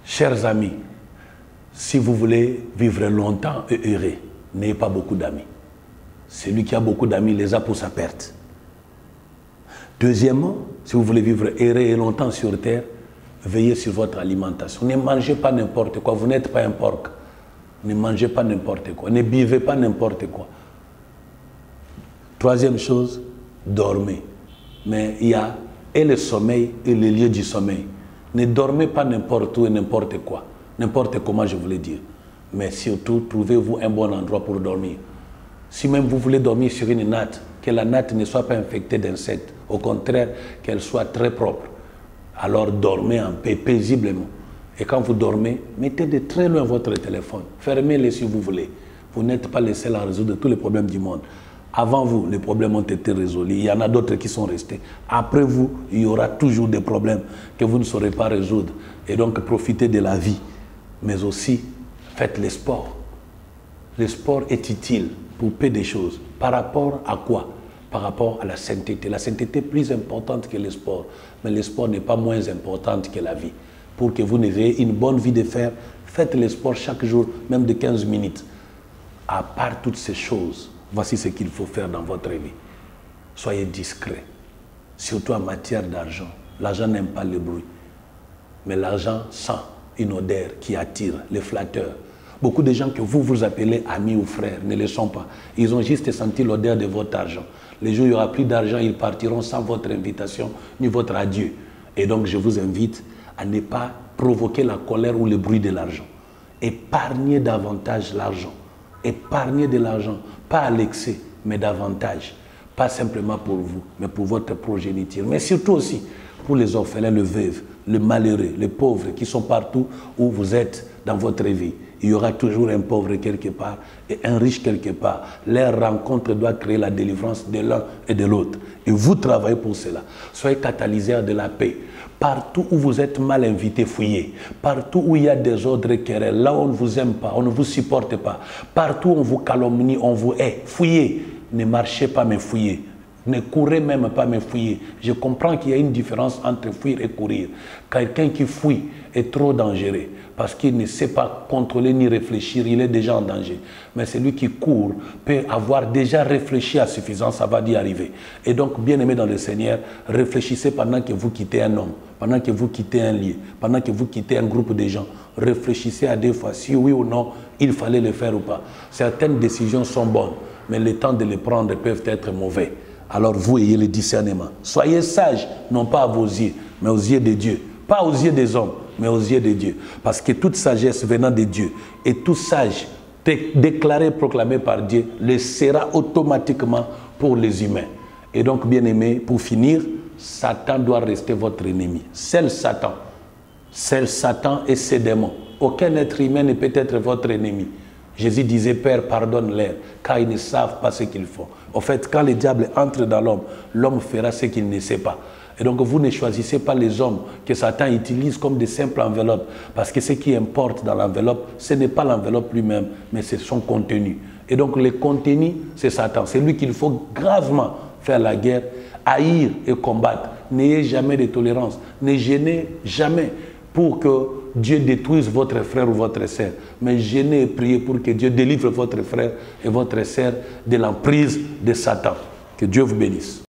Chers amis, si vous voulez vivre longtemps et heureux, n'ayez pas beaucoup d'amis. Celui qui a beaucoup d'amis les a pour sa perte. Deuxièmement, si vous voulez vivre heureux et longtemps sur terre, veillez sur votre alimentation. Ne mangez pas n'importe quoi, vous n'êtes pas un porc. Ne mangez pas n'importe quoi, ne buvez pas n'importe quoi. Troisième chose, dormez. Mais il y a et le sommeil et le lieu du sommeil. Ne dormez pas n'importe où et n'importe quoi. N'importe comment, je voulais dire. Mais surtout, trouvez-vous un bon endroit pour dormir. Si même vous voulez dormir sur une natte, que la natte ne soit pas infectée d'insectes. Au contraire, qu'elle soit très propre. Alors dormez en paix, paisiblement. Et quand vous dormez, mettez de très loin votre téléphone. Fermez-le si vous voulez. Vous n'êtes pas les seuls à résoudre tous les problèmes du monde. Avant vous, les problèmes ont été résolus. Il y en a d'autres qui sont restés. Après vous, il y aura toujours des problèmes que vous ne saurez pas résoudre. Et donc, profitez de la vie. Mais aussi, faites le sport. Le sport est utile pour peu de choses. Par rapport à quoi? Par rapport à la sainteté. La sainteté est plus importante que le sport. Mais le sport n'est pas moins important que la vie. Pour que vous ayez une bonne vie de fer, faites le sport chaque jour, même de 15 minutes. À part toutes ces choses, voici ce qu'il faut faire dans votre vie. Soyez discret, surtout en matière d'argent. L'argent n'aime pas le bruit, mais l'argent sent une odeur qui attire, les flatteurs. Beaucoup de gens que vous appelez amis ou frères ne le sont pas. Ils ont juste senti l'odeur de votre argent. Les jours où il n'y aura plus d'argent, ils partiront sans votre invitation ni votre adieu. Et donc je vous invite à ne pas provoquer la colère ou le bruit de l'argent. Épargnez davantage l'argent. Épargnez de l'argent, pas à l'excès, mais davantage. Pas simplement pour vous, mais pour votre progéniture. Mais surtout aussi pour les orphelins, les veuves, les malheureux, les pauvres qui sont partout où vous êtes dans votre vie. Il y aura toujours un pauvre quelque part et un riche quelque part. Leur rencontre doit créer la délivrance de l'un et de l'autre. Et vous travaillez pour cela. Soyez catalyseurs de la paix. Partout où vous êtes mal invité, fouillez. Partout où il y a des ordres querelles, là où on ne vous aime pas, on ne vous supporte pas. Partout où on vous calomnie, on vous hait, fouillez. Ne marchez pas, mais fouillez. Ne courez même pas, mais fouillez. Je comprends qu'il y a une différence entre fuir et courir. Quelqu'un qui fuit est trop dangereux parce qu'il ne sait pas contrôler ni réfléchir, il est déjà en danger. Mais celui qui court peut avoir déjà réfléchi à suffisance avant d'y arriver. Et donc, bien aimé dans le Seigneur, réfléchissez pendant que vous quittez un homme, pendant que vous quittez un lieu, pendant que vous quittez un groupe de gens. Réfléchissez à deux fois si oui ou non il fallait le faire ou pas. Certaines décisions sont bonnes, mais le temps de les prendre peuvent être mauvais. Alors vous ayez le discernement. Soyez sages, non pas à vos yeux, mais aux yeux de Dieu. Pas aux yeux des hommes, mais aux yeux de Dieu. Parce que toute sagesse venant de Dieu et tout sage déclaré, proclamé par Dieu, le sera automatiquement pour les humains. Et donc, bien aimé, pour finir, Satan doit rester votre ennemi. Seul Satan et ses démons. Aucun être humain ne peut être votre ennemi. Jésus disait, Père, pardonne-leur, car ils ne savent pas ce qu'ils font. En fait, quand le diable entre dans l'homme, l'homme fera ce qu'il ne sait pas. Et donc, vous ne choisissez pas les hommes que Satan utilise comme des simples enveloppes. Parce que ce qui importe dans l'enveloppe, ce n'est pas l'enveloppe lui-même, mais c'est son contenu. Et donc, le contenu, c'est Satan. C'est lui qu'il faut gravement faire la guerre, haïr et combattre. N'ayez jamais de tolérance. Ne gênez jamais pour que Dieu détruise votre frère ou votre sœur. Mais gênez et priez pour que Dieu délivre votre frère et votre sœur de l'emprise de Satan. Que Dieu vous bénisse.